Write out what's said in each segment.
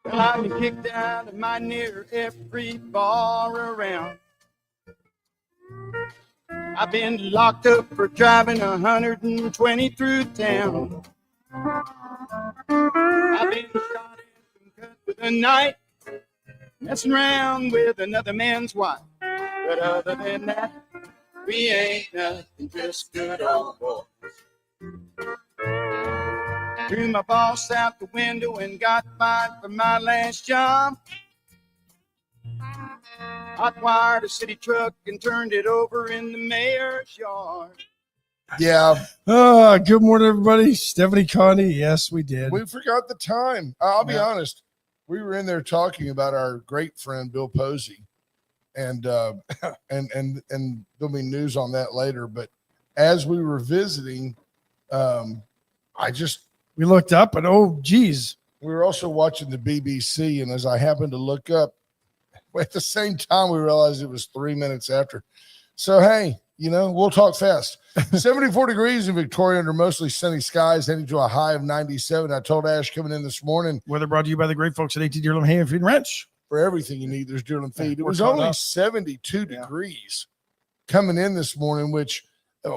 Well, I've been kicked out of my near every bar around. I've been locked up for driving 120 through town. I've been shot and cut with a knife, messing around with another man's wife. But other than that, we ain't nothing, just good old boys. Threw my boss out the window and got fired for my last job. Hot-wired a city truck and turned it over in the mayor's yard. Yeah. Good morning, everybody. Stephanie Connie. Yes, we did. We forgot the time. I'll be honest. We were in there talking about our great friend Bill Posey, and there'll be news on that later. But as we were visiting, we looked up and oh, geez. We were also watching the BBC, and as I happened to look up, at the same time we realized it was 3 minutes after. So hey, we'll talk fast. 74 degrees in Victoria under mostly sunny skies, heading to a high of 97. I told Ash coming in this morning. Weather brought to you by the great folks at AT Deerland Hay and Feed and Ranch. For everything you need, there's Deerland Feed. It was only 72 degrees coming in this morning, which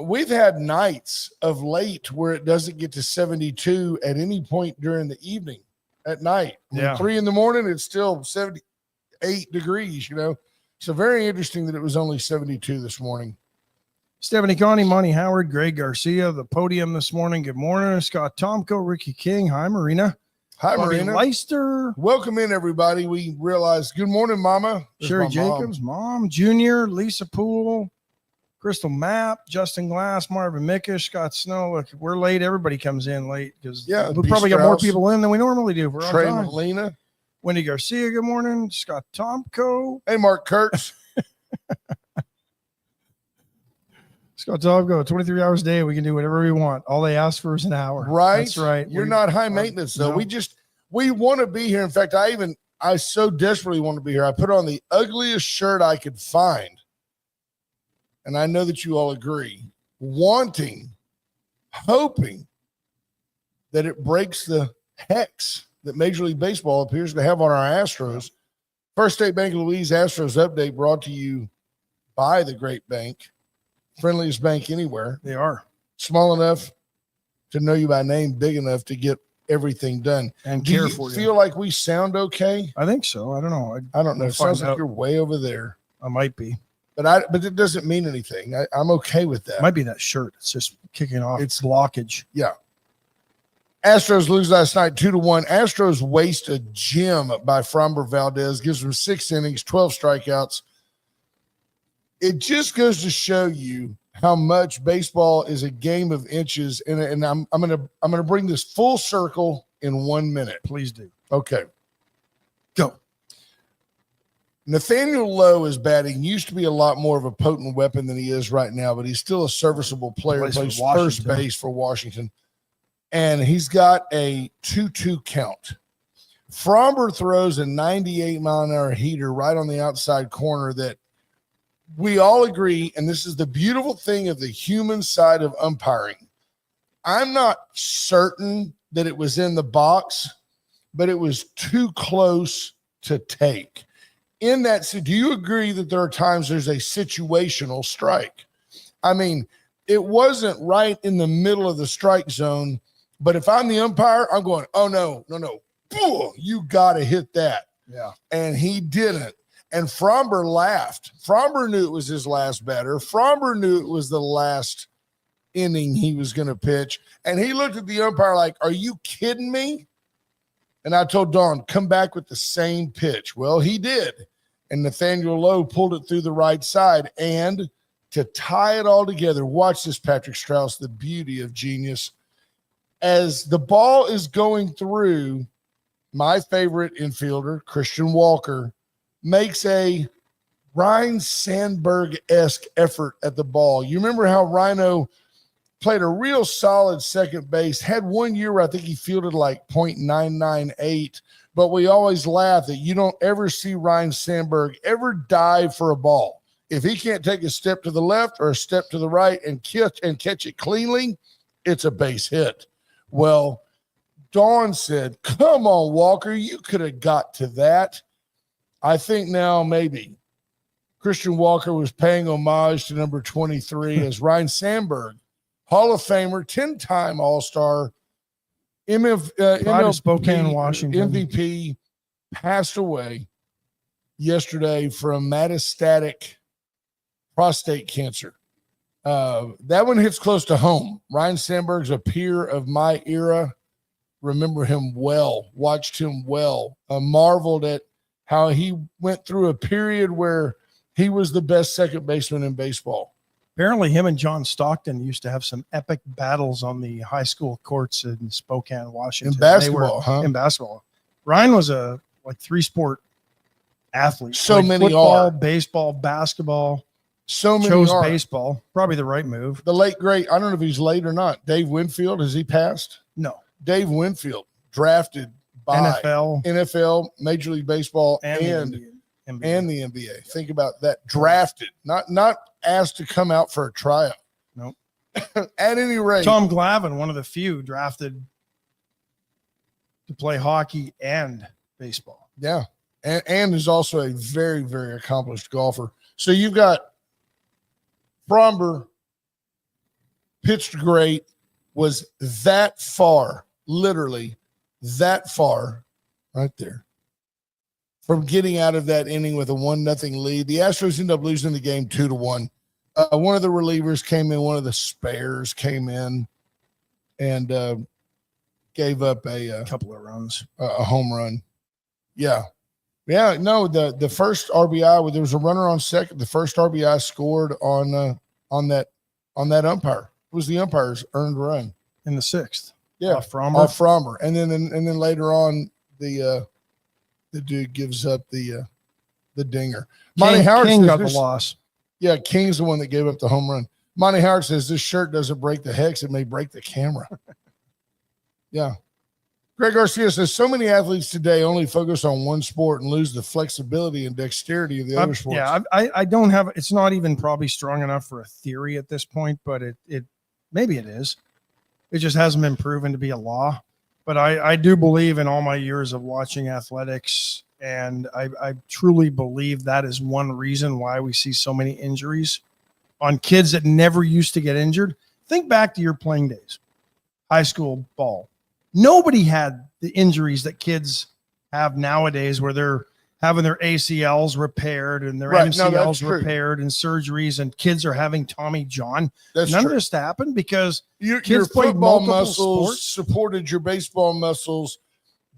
we've had nights of late where it doesn't get to 72 at any point during the evening at night. Yeah. 3 in the morning, it's still 78 degrees, So very interesting that it was only 72 this morning. Stephanie Connie, Monty Howard, Greg Garcia, the podium this morning. Good morning. Scott Tomko, Ricky King. Hi, Marina. Hi, Bobby Marina. Leister. Welcome in, everybody. We realized, good morning, Mama. Sherry Jacobs, Mom, Junior, Lisa Poole, Crystal Mapp, Justin Glass, Marvin Mickish, Scott Snow. Look, we're late. Everybody comes in late because we probably got more people in than we normally do. We're Trey on time. Molina. Wendy Garcia, good morning. Scott Tomko. Hey, Mark Kurtz. Scott Tomko, 23 hours a day. We can do whatever we want. All they ask for is an hour. Right. That's right. You're not high maintenance, though. No. We want to be here. In fact, I so desperately want to be here. I put on the ugliest shirt I could find. And I know that you all agree. Hoping that it breaks the hex that Major League Baseball appears to have on our Astros. First State Bank of Louise Astros update brought to you by the Great Bank. Friendliest bank anywhere. They are. Small enough to know you by name, big enough to get everything done. And Do care you for you. feel like we sound okay? I think so. I don't know. I don't know. It sounds like out. you're way over there. I might be. But it doesn't mean anything. I'm okay with that. It might be that shirt. It's just kicking off. It's blockage. Yeah. Astros lose last night 2-1. Astros waste a gem by Framber Valdez. Gives them 6 innings, 12 strikeouts. It just goes to show you how much baseball is a game of inches. And I'm gonna bring this full circle in 1 minute. Please do. Okay. Go. Nathaniel Lowe is batting. Used to be a lot more of a potent weapon than he is right now, but he's still a serviceable player. Plays first base for Washington. And he's got a 2-2 count. Framber throws a 98-mile-an-hour heater right on the outside corner that we all agree, and this is the beautiful thing of the human side of umpiring. I'm not certain that it was in the box, but it was too close to take. In that, so do you agree that there are times there's a situational strike? I mean, it wasn't right in the middle of the strike zone, but if I'm the umpire, I'm going, oh, no. Boo, you got to hit that. Yeah. And he didn't. And Framber laughed. Framber knew it was his last batter. Framber knew it was the last inning he was going to pitch. And he looked at the umpire like, are you kidding me? And I told Dawn, come back with the same pitch. Well, he did. And Nathaniel Lowe pulled it through the right side. And to tie it all together, watch this, Patrick Strauss, the beauty of genius. As the ball is going through, my favorite infielder, Christian Walker, makes a Ryne Sandberg-esque effort at the ball. You remember how Rhino played a real solid second base, had 1 year where I think he fielded like .998, but we always laugh that you don't ever see Ryne Sandberg ever dive for a ball. If he can't take a step to the left or a step to the right and catch it cleanly, it's a base hit. Well, Dawn said, come on, Walker, you could have got to that. I think now maybe Christian Walker was paying homage to number 23 as Ryne Sandberg, Hall of Famer, 10-time All-Star, MLB Spokane, Washington MVP, passed away yesterday from metastatic prostate cancer. That one hits close to home. Ryne Sandberg's a peer of my era. Remember him well, watched him well, marveled at how he went through a period where he was the best second baseman in baseball. Apparently him and John Stockton used to have some epic battles on the high school courts in Spokane, Washington. In basketball, In basketball. Ryne was a 3-sport athlete. So many football, are. Baseball, basketball. So many chose are. baseball. Probably the right move. The late, great, I don't know if he's late or not, Dave Winfield, has he passed? No. Dave Winfield, drafted by NFL, Major League Baseball, and the NBA. Think about that. Drafted, not asked to come out for a tryout. Nope. At any rate. Tom Glavine, one of the few drafted to play hockey and baseball. Yeah. And is also a very, very accomplished golfer. So you've got Fromber, pitched great, was that far, literally that far right there from getting out of that inning with a 1-0 lead. The Astros end up losing the game 2-1. One of the relievers came in, one of the spares came in and gave up a couple of runs, a home run. Yeah. Yeah, no, the first RBI, there was a runner on second. The first RBI scored on that umpire. It was the umpire's earned run in the 6th. Yeah, off Fromber, and then later on the dude gives up the dinger. Monty Howard King got the loss. Yeah, King's the one that gave up the home run. Monty Howard says this shirt doesn't break the hex; it may break the camera. Yeah. Greg Garcia says so many athletes today only focus on one sport and lose the flexibility and dexterity of the other sports. Yeah, I don't have. It's not even probably strong enough for a theory at this point, but it maybe it is. It just hasn't been proven to be a law. But I do believe in all my years of watching athletics, and I truly believe that is one reason why we see so many injuries on kids that never used to get injured. Think back to your playing days, high school ball. Nobody had the injuries that kids have nowadays where they're having their ACLs repaired and their MCLs repaired and surgeries, and kids are having Tommy John. None of this happened because your football muscles supported your baseball muscles.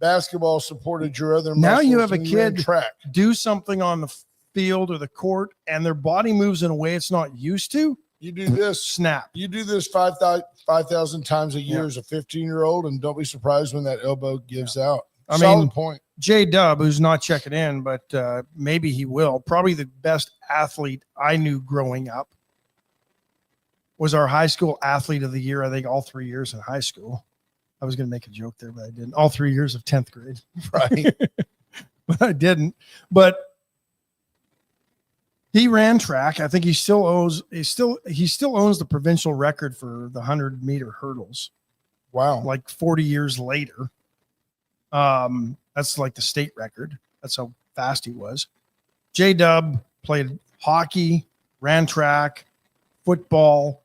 Basketball supported your other muscles. Now you have a kid do something on the field or the court and their body moves in a way it's not used to. You do this, snap. You do this 5,000 times a year as a 15-year-old, and don't be surprised when that elbow gives out. Solid point. J-Dub, who's not checking in, but maybe he will. Probably the best athlete I knew growing up was our high school athlete of the year, I think all 3 years in high school. I was going to make a joke there, but I didn't. All 3 years of 10th grade. Right. But I didn't. But he ran track. I think he still owns the provincial record for the 100-meter hurdles. Wow. Like 40 years later. That's like the state record. That's how fast he was. J-Dub played hockey, ran track, football.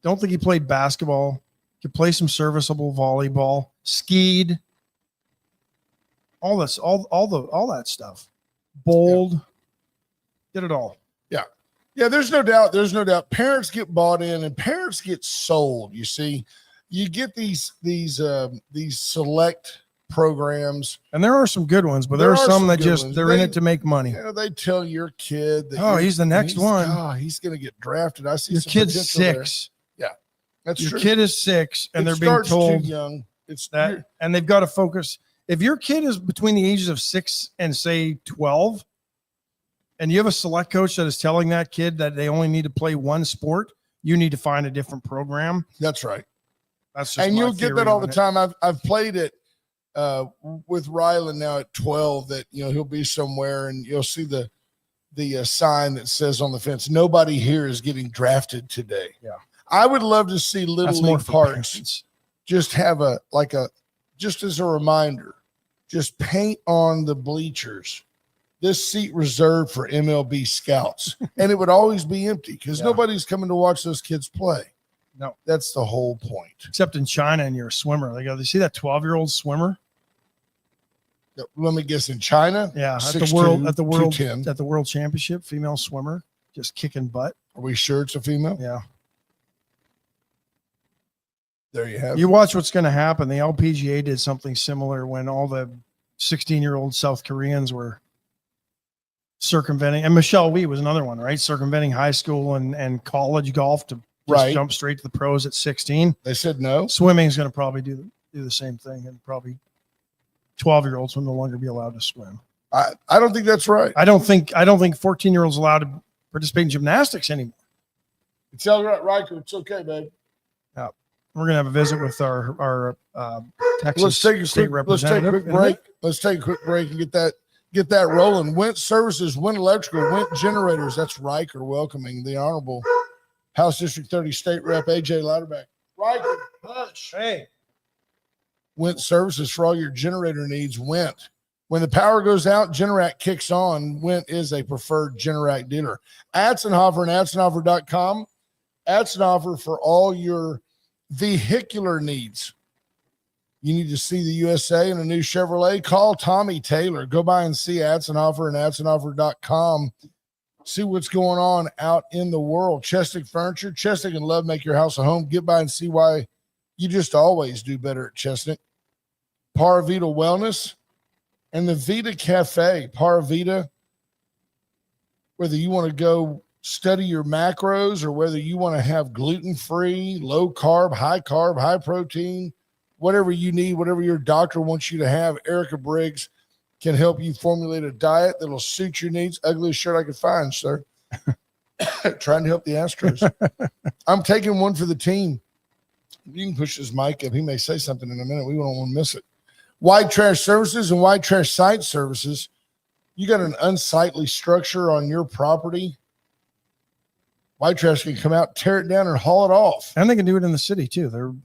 Don't think he played basketball. Could play some serviceable volleyball, skied. All this, all that stuff. Bowled. Yeah. Did it all. Yeah. Yeah, there's no doubt. There's no doubt. Parents get bought in and parents get sold. You see, you get these select programs, and there are some good ones, but there are some that just they're in it to make money. You know, they tell your kid that he's the next one. Oh, he's going to get drafted. I see your kid's 6. There. Yeah, that's your true. Kid is 6, and they're being told too young. It's that, and they've got to focus. If your kid is between the ages of 6 and say 12, and you have a select coach that is telling that kid that they only need to play one sport, you need to find a different program. That's right. That's just and you'll get that all the time. I've played it with Ryland now at 12, that he'll be somewhere and you'll see the the sign that says on the fence, "Nobody here is getting drafted today." Yeah. I would love to see Little That's more League for parks parents. just have just as a reminder, just paint on the bleachers, this seat reserved for MLB scouts. And it would always be empty because nobody's coming to watch those kids play. No. That's the whole point. Except in China and you're a swimmer. They go, you see that 12-year-old swimmer? Let me guess, in China? Yeah, at 6'2", the 210. World Championship, female swimmer, just kicking butt. Are we sure it's a female? Yeah. There you have You it. watch what's going to happen. The LPGA did something similar when all the 16-year-old South Koreans were circumventing, and Michelle Wee was another one, right? Circumventing high school and college golf to just jump straight to the pros at 16. They said no. Swimming is going to probably do the same thing, and probably 12-year-olds will no longer be allowed to swim. I don't think that's right. I don't think 14-year-olds allowed to participate in gymnastics anymore. Tell Riker it's okay, babe. Yeah. We're going to have a visit with our Texas Let's take a state quick representative. break. Let's take a quick break and get that rolling. Went Services, Went Electrical, Went Generators. That's Riker welcoming the Honorable House District 30 State Rep AJ Louderback. Riker, hush. Hey. Went Services for all your generator needs. Went. When the power goes out, Generac kicks on. Went is a preferred Generac dealer. Atzenhofer and Atzenhofer.com. Atzenhofer for all your vehicular needs. You need to see the USA in a new Chevrolet? Call Tommy Taylor. Go by and see Atzenhofer and Atzenhofer.com. See what's going on out in the world. Chestic Furniture. Chestic and Love make your house a home. Get by and see why you just always do better at Chestic. Paravita Wellness and the Vita Cafe. Paravita, whether you want to go study your macros or whether you want to have gluten-free, low carb, high protein, whatever you need, whatever your doctor wants you to have, Erica Briggs can help you formulate a diet that'll suit your needs. Ugliest shirt I could find, sir. Trying to help the Astros. I'm taking one for the team. You can push his mic up. He may say something in a minute. We don't want to miss it. White Trash Services and White Trash Site Services. You got an unsightly structure on your property. White Trash can come out, tear it down, and haul it off. And they can do it in the city too.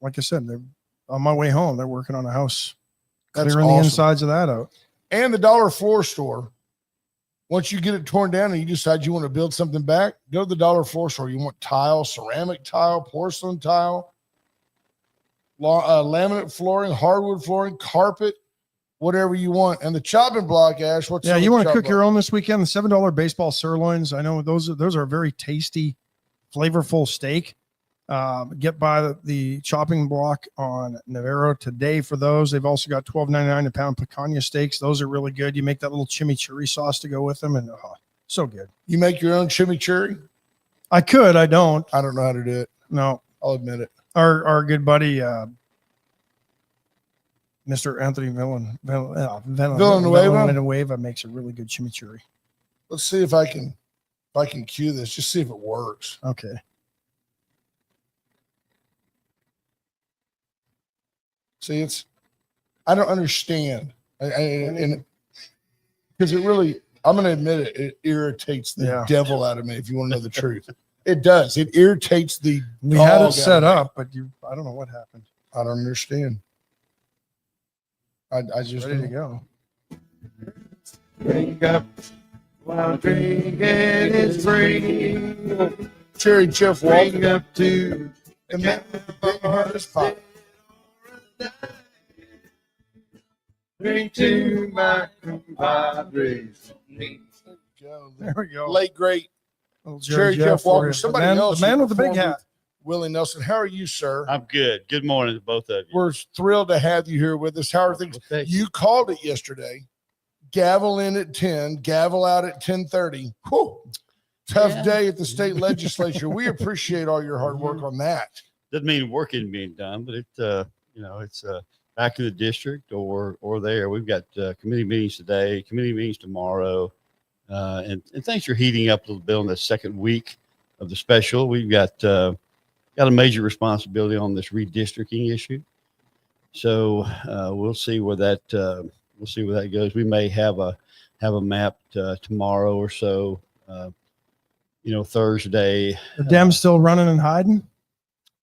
Like I said, they're on my way home. They're working on a house, clearing the insides of that out. And the Dollar Floor Store. Once you get it torn down and you decide you want to build something back, go to the Dollar Floor Store. You want tile, ceramic tile, porcelain tile, laminate flooring, hardwood flooring, carpet, whatever you want. And the chopping block, Ash. You want to cook your own this weekend? The $7 baseball sirloins. I know those are a very tasty, flavorful steak. Get by the chopping block on Navarro today for those. They've also got $12.99 a pound picanha steaks. Those are really good. You make that little chimichurri sauce to go with them, and so good. You make your own chimichurri? I could. I don't. I don't know how to do it. No, I'll admit it. Our good buddy, Mr. Anthony Villanueva makes a really good chimichurri. Let's see if I can cue this. Just see if it works. Okay. See, I don't understand. And because it really, I'm going to admit it, it irritates the devil out of me if you want to know the truth. It does. It irritates the We had it set up, but I don't know what happened. I don't understand. I just ready to go. Wake up while drinking is free. Cherry Chef walking Bring up to the hardest spot. Drink to my compadres. There we go. Late great Cherry Jeff Walker. Somebody else. The man with the big hat. Willie Nelson. How are you, sir? I'm good. Good morning to both of you. We're thrilled to have you here with us. How are things? Well, you called it yesterday. Gavel in at 10, gavel out at 10:30. Whew. Tough day at the state legislature. We appreciate all your hard work on that. Doesn't mean work isn't being done, but it's back in the district or there. We've got committee meetings today, committee meetings tomorrow, and things are heating up a little bit on the second week of the special. We've got a major responsibility on this redistricting issue, so we'll see where that goes. We may have have them mapped tomorrow or so. Thursday. The Dems still running and hiding?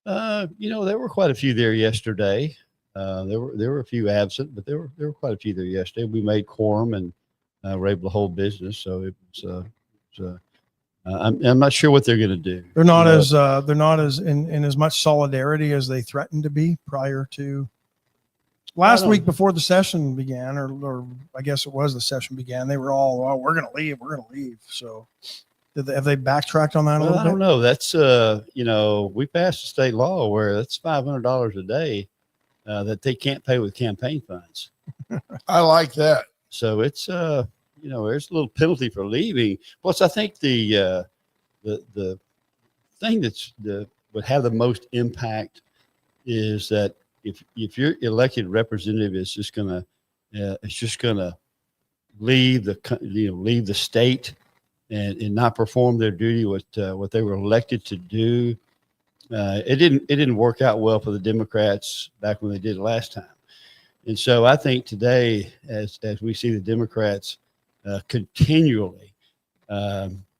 There were quite a few there yesterday. There were a few absent, but there were quite a few there yesterday. We made quorum and were able to hold business. So it was. I'm not sure what they're going to do. They're not as in as much solidarity as they threatened to be prior to last week before the session began, or I guess it was the session began. They were all, "Oh, we're going to leave." So have they backtracked on that a little bit? I don't know. That's we passed a state law where that's $500 a day that they can't pay with campaign funds. I like that. So it's there's a little penalty for leaving. Plus, I think the thing would have the most impact is that if your elected representative is just gonna leave the state and not perform their duty, what they were elected to do. It didn't work out well for the Democrats back when they did it last time. And so I think today, as we see the Democrats continually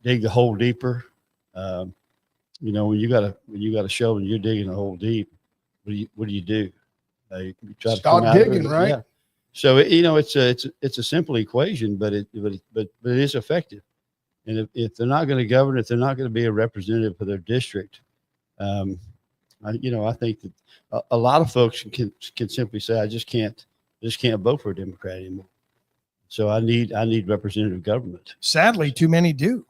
dig the hole deeper, when you got a shovel and you're digging a hole deep, what do you do? You try to stop digging, right? Yeah. So it's a simple equation, but it is effective. And if they're not going to govern, if they're not going to be a representative for their district, I think that a lot of folks can simply say, I just can't vote for a Democrat anymore. So I need representative government. Sadly, too many do.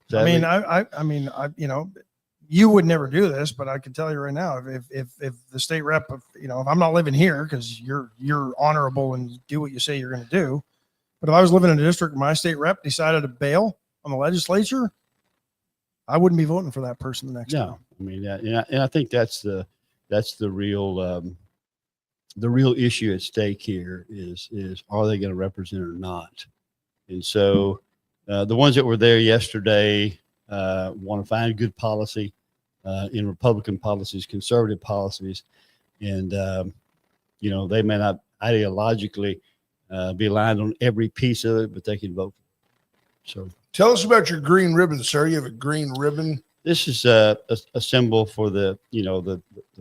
Sadly. I mean, you would never do this, but I can tell you right now, if the state rep, if I'm not living here because you're honorable and do what you say you're going to do, but if I was living in a district and my state rep decided to bail on the legislature, I wouldn't be voting for that person the next time. I mean, and I think that's the real issue at stake here is are they going to represent or not? And so the ones that were there yesterday want to find good policy in Republican policies, conservative policies, and they may not ideologically be aligned on every piece of it, but they can vote. So tell us about your green ribbon, sir. You have a green ribbon. This is a symbol for the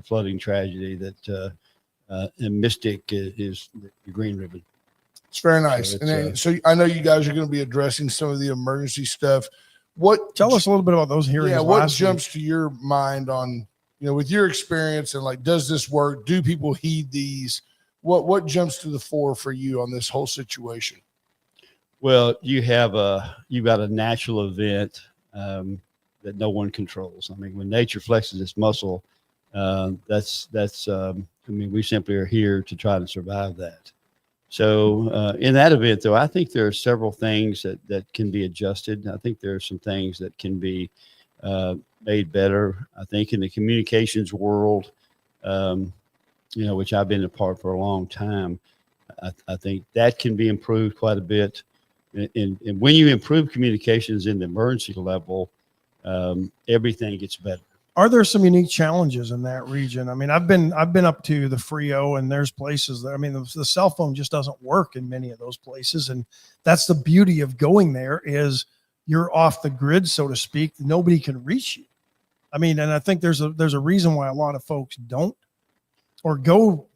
flooding tragedy that and Mystic is the green ribbon. It's very nice. So so I know you guys are going to be addressing some of the emergency stuff. Tell us a little bit about those hearings. Yeah, what jumps to your mind on, with your experience and does this work? Do people heed these? What jumps to the fore for you on this whole situation? Well, you've got a natural event that no one controls. I mean, when nature flexes its muscle, we simply are here to try to survive that. So in that event, though, I think there are several things that can be adjusted. I think there are some things that can be made better. I think in the communications world, which I've been a part for a long time, I think that can be improved quite a bit. And when you improve communications in the emergency level, everything gets better. Are there some unique challenges in that region? I mean, I've been up to the Frio, and there's places that, the cell phone just doesn't work in many of those places. And that's the beauty of going there is you're off the grid, so to speak. Nobody can reach you. And I think there's a reason why a lot of folks don't or go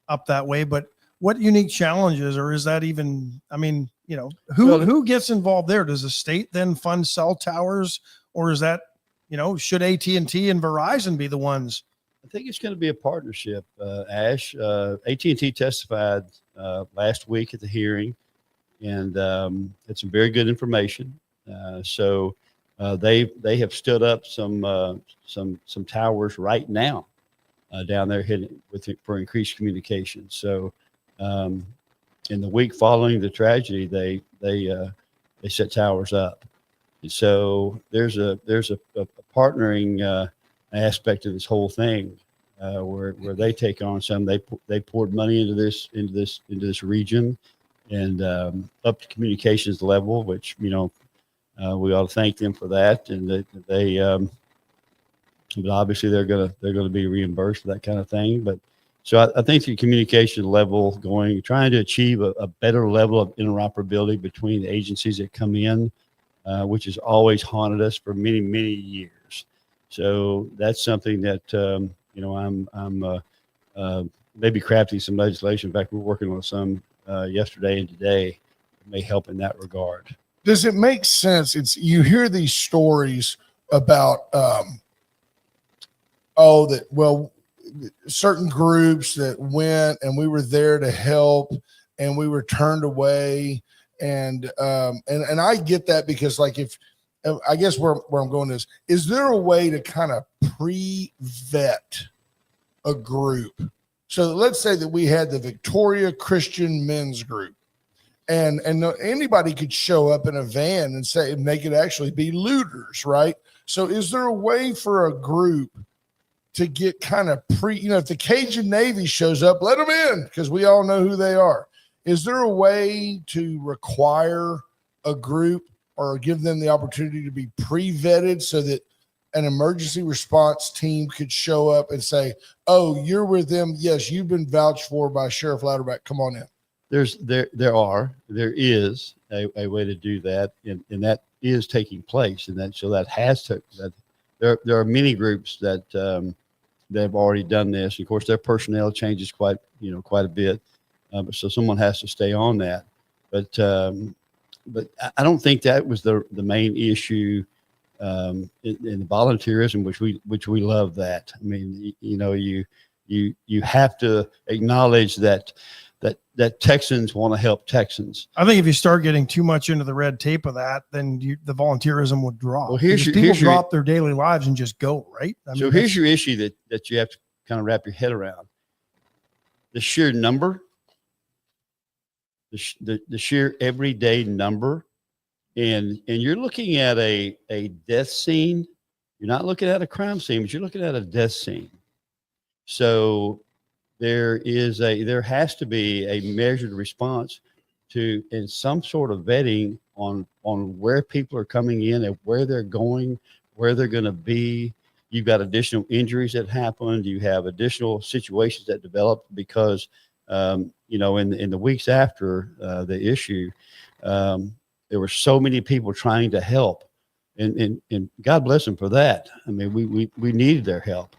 up that way. But what unique challenges, or is that even, who gets involved there? Does the state then fund cell towers, or is that, should AT&T and Verizon be the ones? I think it's going to be a partnership. Ash, AT&T testified last week at the hearing, and had some very good information. So they have stood up some towers right now down there for increased communication. So in the week following the tragedy, they set towers up. And so there's a partnering aspect of this whole thing where they take on some. They poured money into this region and up to communications level, which we ought to thank them for that. And but obviously they're gonna be reimbursed for that kind of thing. But So I think the communication level trying to achieve a better level of interoperability between the agencies that come in, which has always haunted us for many, many years. So that's something that, I'm maybe crafting some legislation. In fact, we're working on some yesterday and today that may help in that regard. Does it make sense? You hear these stories about, certain groups that went and we were there to help and we were turned away. And I get that because like, I guess where I'm going is there a way to kind of pre-vet a group? So let's say that we had the Victoria Christian Men's Group and anybody could show up in a van and they could actually be looters, right? So is there a way for a group to get kind of if the Cajun Navy shows up, let them in because we all know who they are. Is there a way to require a group or give them the opportunity to be pre-vetted so that an emergency response team could show up and say, oh, you're with them. Yes, you've been vouched for by Sheriff Louderback. Come on in. There is a way to do that. And that is taking place. And there are many groups that, they've already done this. Of course, their personnel changes quite a bit. So someone has to stay on that. But I don't think that was the main issue in the volunteerism, which we love that. I mean, you have to acknowledge that Texans want to help Texans. I think if you start getting too much into the red tape of that, then the volunteerism would drop. Well, people drop their daily lives and just go, right? Here's your issue that you have to kind of wrap your head around. The sheer number, the sheer everyday number, and you're looking at a death scene. You're not looking at a crime scene, but you're looking at a death scene. So there has to be a measured response and some sort of vetting on where people are coming in and where they're going, where they're going to be. You've got additional injuries that happened. You have additional situations that develop because, in the weeks after the issue, there were so many people trying to help, and God bless them for that. I mean, we needed their help,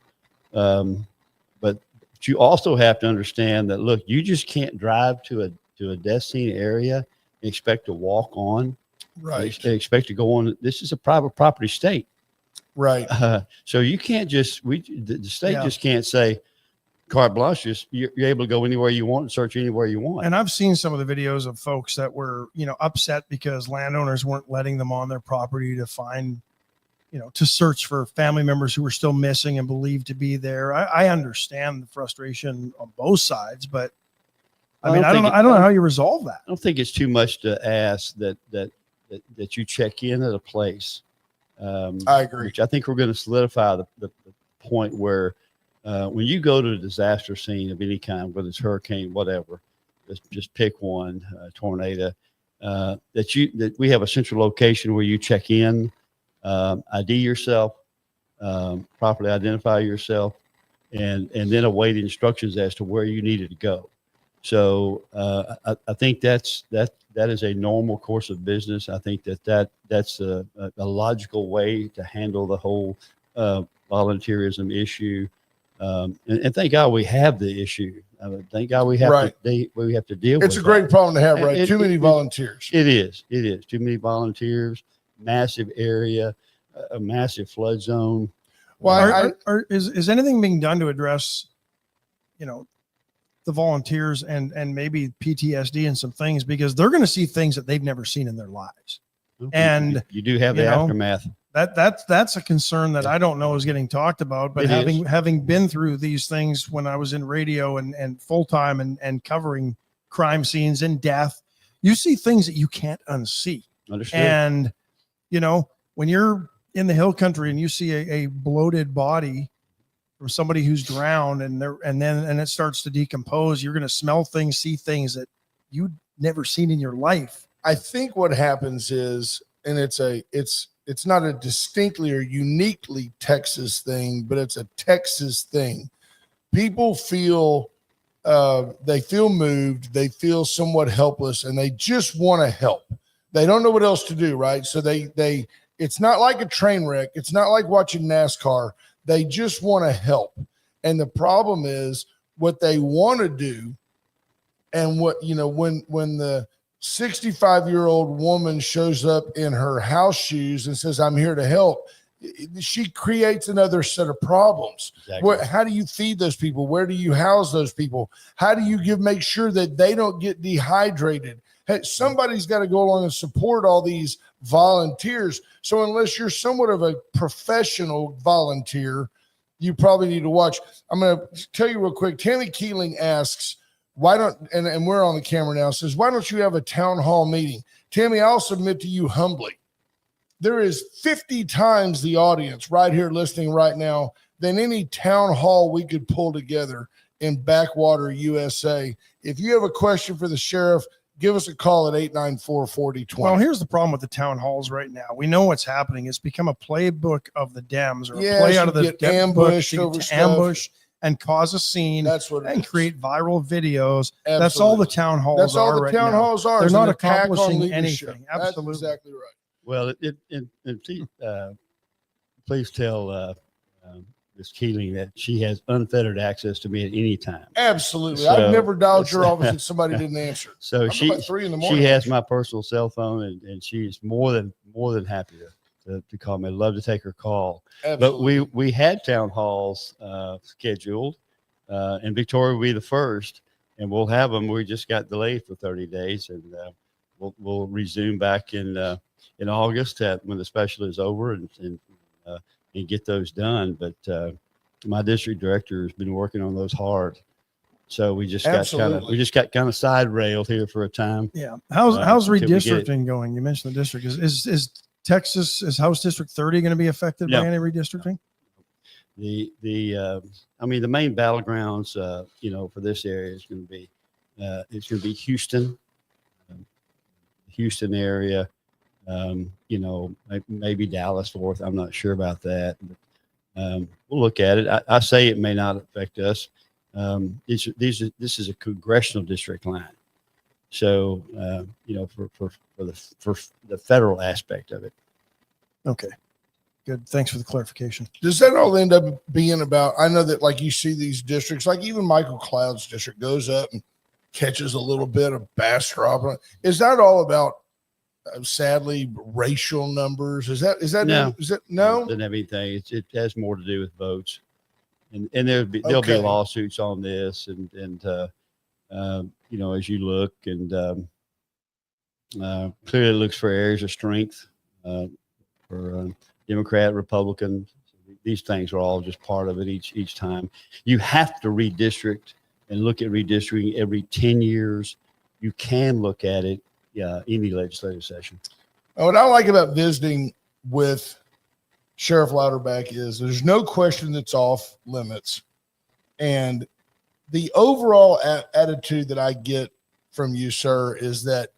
but you also have to understand that, look, you just can't drive to a death scene area and expect to walk on. Right. Expect to go on. This is a private property state. Right. So you can't the state just can't say carte blanche. You're able to go anywhere you want and search anywhere you want. And I've seen some of the videos of folks that were, upset because landowners weren't letting them on their property to find, to search for family members who were still missing and believed to be there. I understand the frustration on both sides, but I don't know how you resolve that. I don't think it's too much to ask that you check in at a place. I agree. Which I think we're going to solidify the point where when you go to a disaster scene of any kind, whether it's hurricane, whatever, just pick one, tornado, that we have a central location where you check in, ID yourself, properly identify yourself, and then await instructions as to where you needed to go. So I think that is a normal course of business. I think that's a logical way to handle the whole volunteerism issue. And thank God we have the issue. Thank God we have to deal with it. It's a great problem to have, right? Too many volunteers. It is. Too many volunteers, massive area, a massive flood zone. Well, is anything being done to address, the volunteers and maybe PTSD and some things, because they're going to see things that they've never seen in their lives. And you do have the aftermath. That's a concern that I don't know is getting talked about, but having been through these things when I was in radio and full time and covering crime scenes and death, you see things that you can't unsee. Understood. And, when you're in the hill country and you see a bloated body from somebody who's drowned and it starts to decompose, you're going to smell things, see things that you'd never seen in your life. I think what happens is, and it's not a distinctly or uniquely Texas thing, but it's a Texas thing. People feel they feel moved, they feel somewhat helpless, and they just want to help. They don't know what else to do, right? So they it's not like a train wreck. It's not like watching NASCAR. They just want to help. And the problem is what they want to do, and what, when the 65-year-old woman shows up in her house shoes and says, I'm here to help, she creates another set of problems. Exactly. How do you feed those people? Where do you house those people? How do you make sure that they don't get dehydrated? Hey, somebody's got to go along and support all these volunteers. So unless you're somewhat of a professional volunteer, you probably need to watch. I'm going to tell you real quick. Tammy Keeling asks, why don't, and we're on the camera now, says, why don't you have a town hall meeting? Tammy, I'll submit to you humbly. There is 50 times the audience right here listening right now than any town hall we could pull together in Backwater, USA. If you have a question for the sheriff, give us a call at 894-4020. Well, here's the problem with the town halls right now. We know what's happening. It's become a playbook of the Dems, or a play out of the ambushed over ambush and cause a scene. That's what and create viral videos. Absolutely. That's all the town halls That's all are the right town now. halls are. They're It's not an attack on accomplishing leadership. anything. Absolutely. That's exactly right. Well, please tell Ms. Keeling that she has unfettered access to me at any time. Absolutely. So- I've never dialed your office and somebody didn't answer. So I'm about 3 in the morning. she has my personal cell phone, and she's more than happy to call me. I'd love to take her call. Absolutely. But we had town halls scheduled, and Victoria will be the first, and we'll have them. We just got delayed for 30 days, and we'll resume back in August when the special is over, and get those done. But my district director has been working on those hard. So we just got kind of side railed here for a time. Yeah. How's until we get redistricting going? You mentioned the district. Is Texas, is House District 30 going to be affected by any redistricting? The main battlegrounds, for this area is going to be, it's going to be Houston area, maybe Dallas, Fort Worth. I'm not sure about that, but we'll look at it. I say it may not affect us. This is a congressional district line. So, for the federal aspect of it. Okay. Good. Thanks for the clarification. Does that all end up being about, I know that like you see these districts, like even Michael Cloud's district goes up and catches a little bit of bass drop. Is that all about, sadly, racial numbers? Is that no? It doesn't have anything. It has more to do with votes. And there'll be lawsuits on this, and as you look, and clearly it looks for areas of strength for Democrat, Republican. These things are all just part of it each time. You have to redistrict and look at redistricting every 10 years. You can look at it any legislative session. What I like about visiting with Sheriff Louderback is there's no question that's off limits. And the overall attitude that I get from you, sir, is that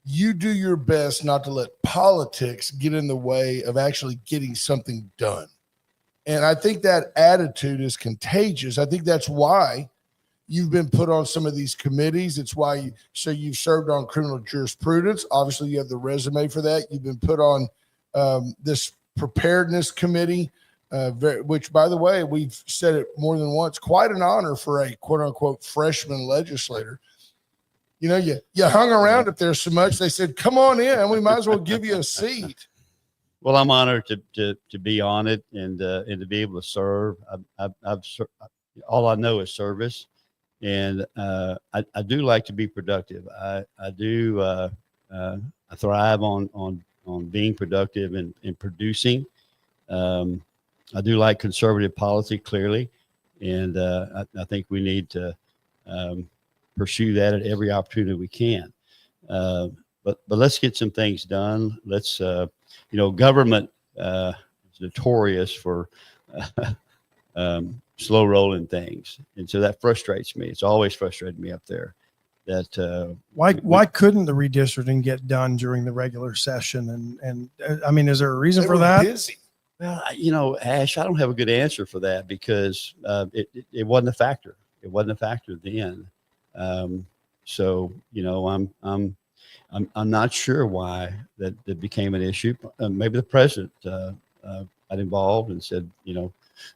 you do your best not to let politics get in the way of actually getting something done. And I think that attitude is contagious. I think that's why you've been put on some of these committees. It's why you've served on criminal jurisprudence. Obviously, you have the resume for that. You've been put on this preparedness committee, which, by the way, we've said it more than once, quite an honor for a quote unquote freshman legislator. You hung around up there so much, they said, come on in, we might as well give you a seat. Well, I'm honored to be on it and to be able to serve. All I know is service. And I do like to be productive. I thrive on being productive and producing. I do like conservative policy, clearly, and I think we need to pursue that at every opportunity we can. But let's get some things done. Let's government is notorious for slow rolling things, and so that frustrates me. It's always frustrated me up there. That why couldn't the redistricting get done during the regular session? And I mean, is there a reason for that? Busy. Well, Ash, I don't have a good answer for that because it wasn't a factor. It wasn't a factor then. So, you know, I'm not sure why that became an issue. Maybe the president got involved and said, you know,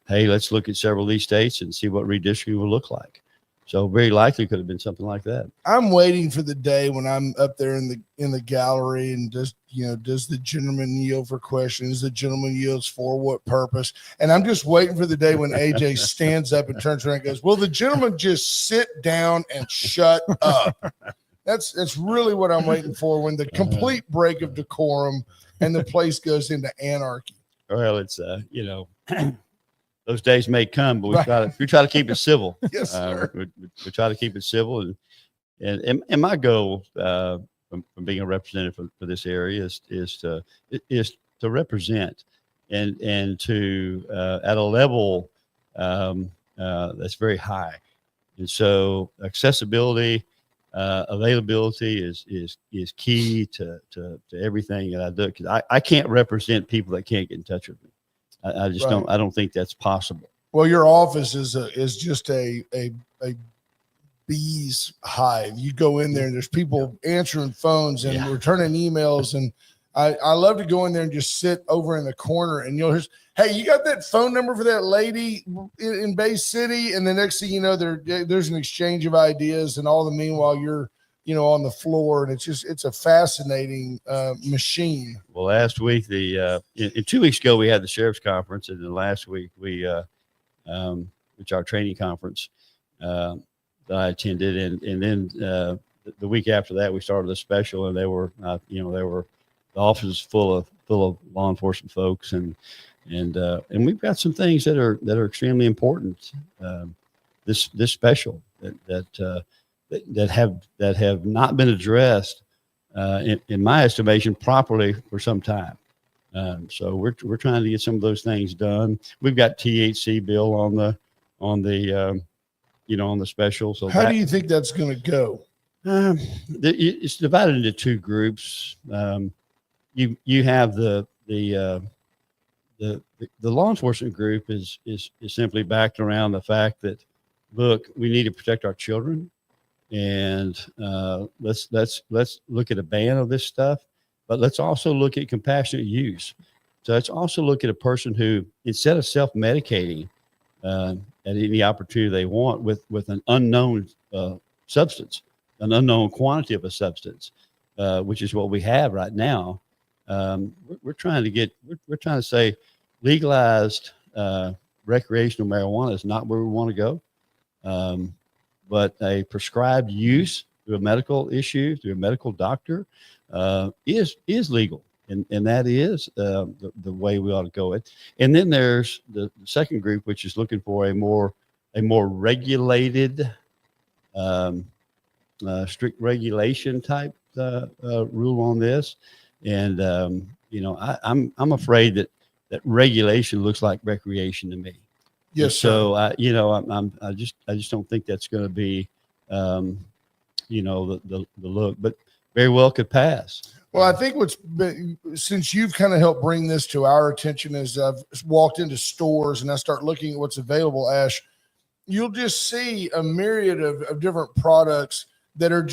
hey, let's look at several of these states and see what redistricting will look like. So very likely could have been something like that. I'm waiting for the day when I'm up there in the gallery and does the gentleman yield for questions? The gentleman yields for what purpose? And I'm just waiting for the day when AJ stands up and turns around and goes, "Will the gentleman just sit down and shut up?" That's really what I'm waiting for, when the complete break of decorum and the place goes into anarchy. Well, it's you know, those days may come, but we try to keep it civil. Yes, sir. We try to keep it civil, and my goal from being a representative for this area is to represent and to at a level that's very high, and so accessibility, availability is key to everything that I do, because I can't represent people that can't get in touch with me. I just don't. I don't think that's possible. Well, your office is just a bee's hive. You go in there and there's people answering phones and returning emails, and I love to go in there and just sit over in the corner, and you'll hear, "Hey, you got that phone number for that lady in Bay City?" And the next thing you know, there's an exchange of ideas, and all the meanwhile you're on the floor, and it's a fascinating machine. Well, last week, in 2 weeks ago, we had the sheriff's conference, and then last week which our training conference that I attended, and then the week after that, we started a special, and they were the office is full of law enforcement folks, and we've got some things that are extremely important. This special that have not been addressed in my estimation properly for some time. So we're trying to get some of those things done. We've got THC bill on the special. So how do you think that's going to go? It's divided into two groups. You have the law enforcement group is simply backed around the fact that, look, we need to protect our children, and let's look at a ban of this stuff, but let's also look at compassionate use. So let's also look at a person who, instead of self-medicating at any opportunity they want with an unknown substance, an unknown quantity of a substance, which is what we have right now. We're trying to say legalized recreational marijuana is not where we want to go. But a prescribed use through a medical issue, through a medical doctor, is legal, and that is the way we ought to go it. And then there's the second group, which is looking for a more regulated, strict regulation type rule on this. And I'm afraid that regulation looks like recreation to me. Yes. So I just don't think that's going to be, the look, but very well could pass. Well, I think since you've kind of helped bring this to our attention, as I've walked into stores and I start looking at what's available, Ash, you'll just see a myriad of different products that are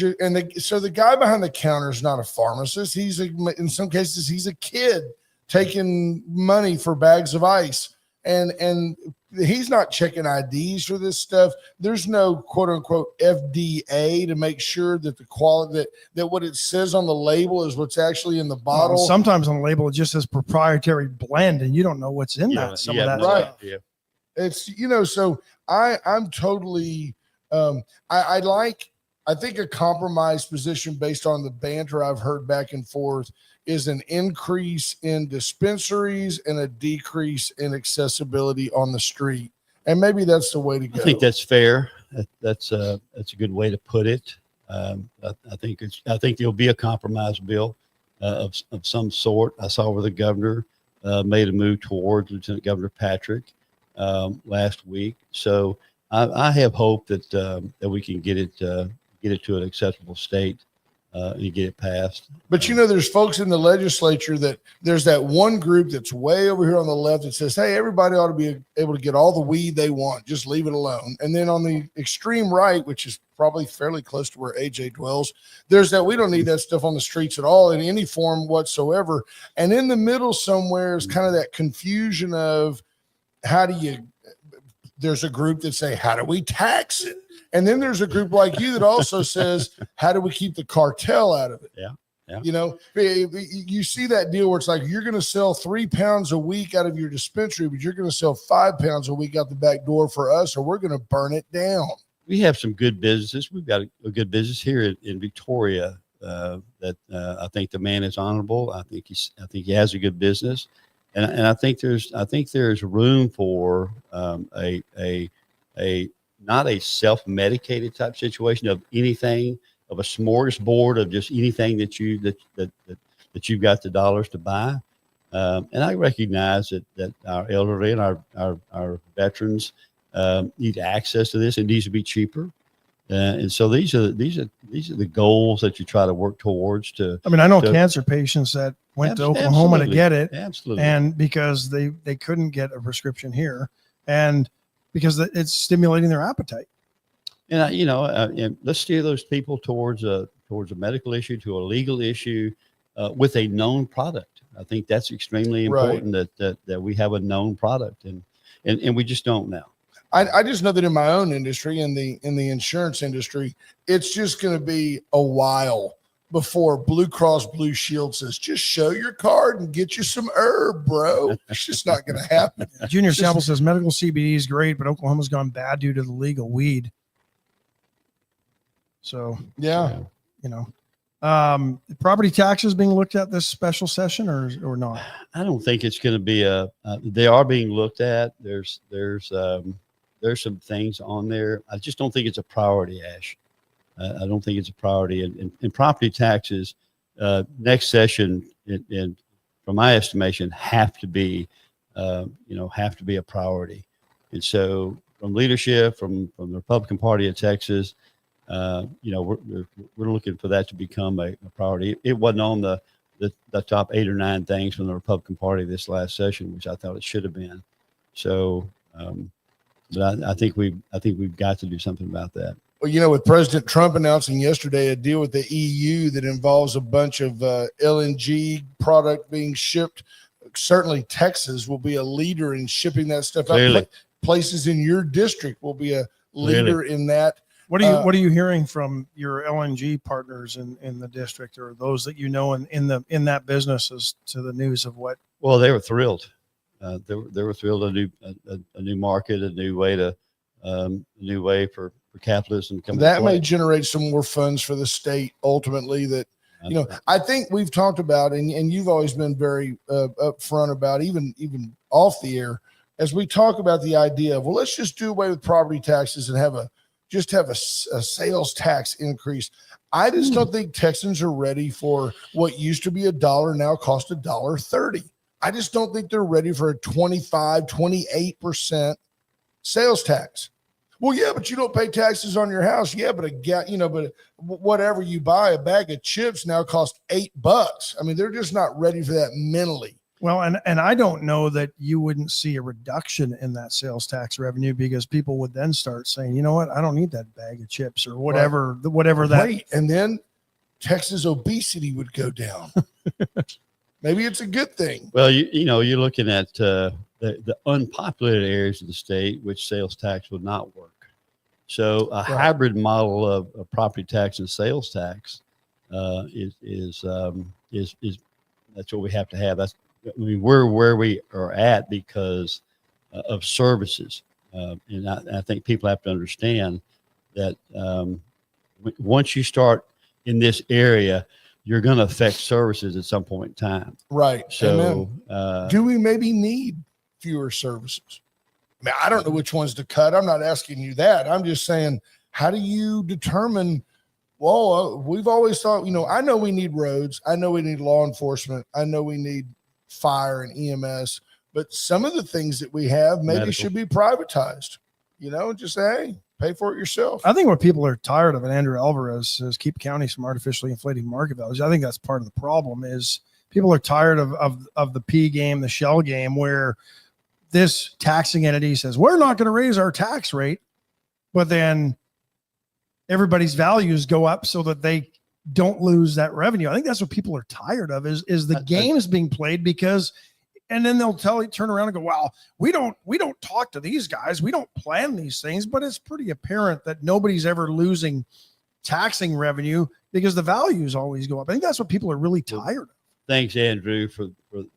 so the guy behind the counter is not a pharmacist. In some cases, he's a kid taking money for bags of ice. And he's not checking IDs for this stuff. There's no quote unquote FDA to make sure that the quality that what it says on the label is what's actually in the bottle. Sometimes on the label it just says proprietary blend, and you don't know what's in that. Some of that, right? Stuff. Yeah, it's so I'm totally I think a compromise position based on the banter I've heard back and forth is an increase in dispensaries and a decrease in accessibility on the street. And maybe that's the way to go. I think that's fair. That's a good way to put it. I think there'll be a compromise bill of some sort. I saw where the governor made a move towards Lieutenant Governor Patrick last week. So I have hope that we can get it to an acceptable state and get it passed. But you know, there's folks in the legislature that there's that one group that's way over here on the left that says, hey, everybody ought to be able to get all the weed they want. Just leave it alone. And then on the extreme right, which is probably fairly close to where AJ dwells, there's that we don't need that stuff on the streets at all in any form whatsoever. And in the middle somewhere is kind of that confusion of there's a group that say, how do we tax it? And then there's a group like you that also says, how do we keep the cartel out of it? Yeah. Yeah. You know, you see that deal where it's like, you're going to sell 3 pounds a week out of your dispensary, but you're going to sell 5 pounds a week out the back door for us, or we're going to burn it down. We have some good businesses. We've got a good business here in Victoria that I think the man is honorable. I think he has a good business. And I think there's room for a not a self-medicated type situation of anything, of a smorgasbord of just anything that you've got the dollars to buy. And I recognize that our elderly and our veterans need access to this. It needs to be cheaper. And so these are the goals that you try to work towards. I know cancer patients that went to Oklahoma to get it. Absolutely. And because they couldn't get a prescription here, and because it's stimulating their appetite. And and let's steer those people towards a medical issue, to a legal issue, with a known product. I think that's extremely important, right, that we have a known product, and we just don't now. I just know that in my own industry, in the insurance industry, it's just going to be a while before Blue Cross Blue Shield says, just show your card and get you some herb, bro. It's just not going to happen. Junior Sample says medical CBD is great, but Oklahoma's gone bad due to the legal weed. So, yeah. Property taxes being looked at this special session or not? I don't think it's going to be they are being looked at. There's some things on there. I just don't think it's a priority, Ash. I don't think it's a priority. And property taxes, next session, from my estimation, have to be a priority. And so from leadership, from the Republican Party of Texas, we're looking for that to become a priority. It wasn't on the top 8 or 9 things from the Republican Party this last session, which I thought it should have been. So, but I think we've got to do something about that. Well, with President Trump announcing yesterday a deal with the EU that involves a bunch of LNG product being shipped, certainly Texas will be a leader in shipping that stuff out. Places in your district will be a leader in that. What are you hearing from your LNG partners in the district, or those that in that business as to the news of what? Well, they were thrilled. They were thrilled. A new market, a new way for capitalism coming. That may generate some more funds for the state ultimately. That I think we've talked about, and you've always been very upfront about, even off the air, as we talk about the idea of, well, let's just do away with property taxes and have a sales tax increase. I just don't think Texans are ready for what used to be $1 now cost $1.30. I just don't think they're ready for a 28% sales tax. Well, yeah, but you don't pay taxes on your house. Yeah, but but whatever you buy, a bag of chips now costs $8. I mean, they're just not ready for that mentally. Well, and I don't know that you wouldn't see a reduction in that sales tax revenue, because people would then start saying, you know what, I don't need that bag of chips or whatever, and then Texas obesity would go down. Maybe it's a good thing. Well, you're looking at the unpopulated areas of the state, which sales tax would not work. So a hybrid model of property tax and sales tax is that's what we have to have. We're where we are at because of services. And I think people have to understand that once you start in this area, you're going to affect services at some point in time. Right. So do we maybe need fewer services? I mean, I don't know which ones to cut. I'm not asking you that. I'm just saying, how do you determine, well, we've always thought, I know we need roads. I know we need law enforcement. I know we need fire and EMS, but some of the things that we have maybe should be privatized. just say, hey, pay for it yourself. I think what people are tired of, and Andrew Alvarez says, keep counties from artificially inflating market values. I think that's part of the problem is people are tired of the P game, the shell game, where this taxing entity says, we're not going to raise our tax rate, but then everybody's values go up so that they don't lose that revenue. I think that's what people are tired of is the games being played because, and then they'll turn around and go, well, we don't talk to these guys. We don't plan these things, but it's pretty apparent that nobody's ever losing taxing revenue because the values always go up. I think that's what people are really tired of. Thanks, Andrew, for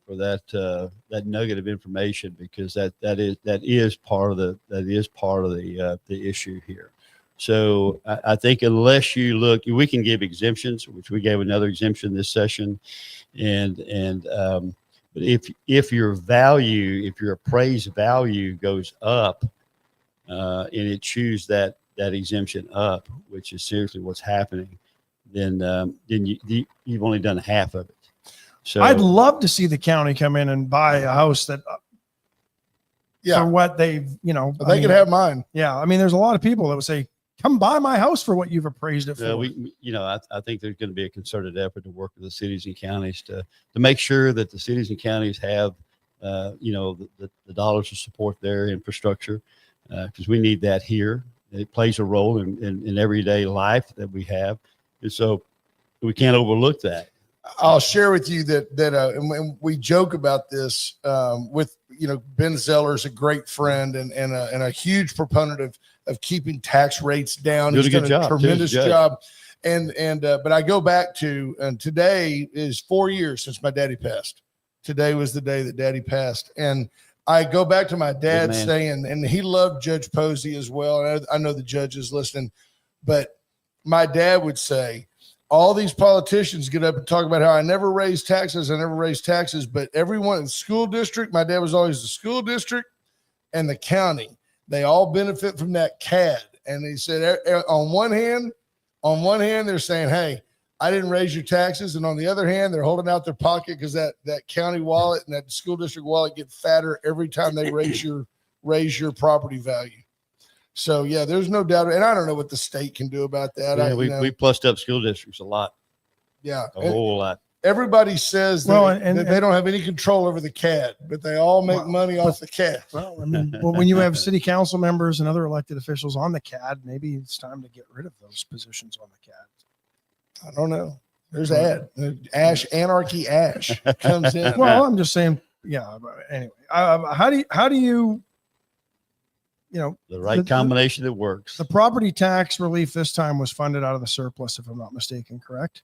that nugget of information, because that is part of the issue here. So I think unless you look, we can give exemptions, which we gave another exemption this session, but if your appraised value goes up, and it chews that exemption up, which is seriously what's happening, then you've only done half of it. So I'd love to see the county come in and buy a house that, for what they've, they could have mine. Yeah. I mean, there's a lot of people that would say, come buy my house for what you've appraised it for. I think there's going to be a concerted effort to work with the cities and counties to make sure that the cities and counties have, the dollars to support their infrastructure, because we need that here. It plays a role in everyday life that we have. And so we can't overlook that. I'll share with you that and we joke about this with Ben Zeller's a great friend and a huge proponent of keeping tax rates down. He's done a tremendous job. But I go back to, and today is 4 years since my daddy passed. Today was the day that daddy passed, and I go back to my dad saying, and he loved Judge Posey as well. And I know the judge is listening, but my dad would say, all these politicians get up and talk about how I never raised taxes. But everyone in the school district, my dad was always the school district and the county. They all benefit from that CAD. And he said, on one hand, they're saying, hey, I didn't raise your taxes. And on the other hand, they're holding out their pocket because that county wallet and that school district wallet get fatter every time they raise your property value. So, yeah, there's no doubt. And I don't know what the state can do about that. Yeah, we plussed up school districts a lot. Yeah. A whole lot. Everybody says that they don't have any control over the CAD, but they all make money off the CAD. Well, I mean, when you have city council members and other elected officials on the CAD, maybe it's time to get rid of those positions on the CAD. I don't know. There's Anarchy Ash comes in. Well, I'm just saying, yeah. Anyway, how do you the right combination that works. The property tax relief this time was funded out of the surplus, if I'm not mistaken, correct?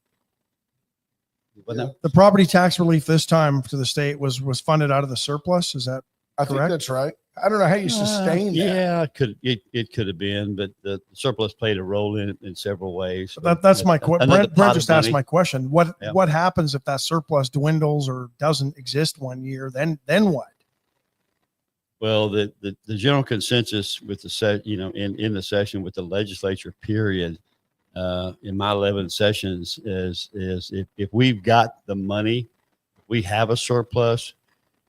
The property tax relief this time to the state was funded out of the surplus. Is that correct? I think that's right. I don't know how you sustain that. Yeah, it could have been, but the surplus played a role in it in several ways. That's my question. Brent just asked my question. What happens if that surplus dwindles or doesn't exist one year? Then what? Well, the general consensus with in the session with the legislature period, in my 11 sessions is if we've got the money, we have a surplus,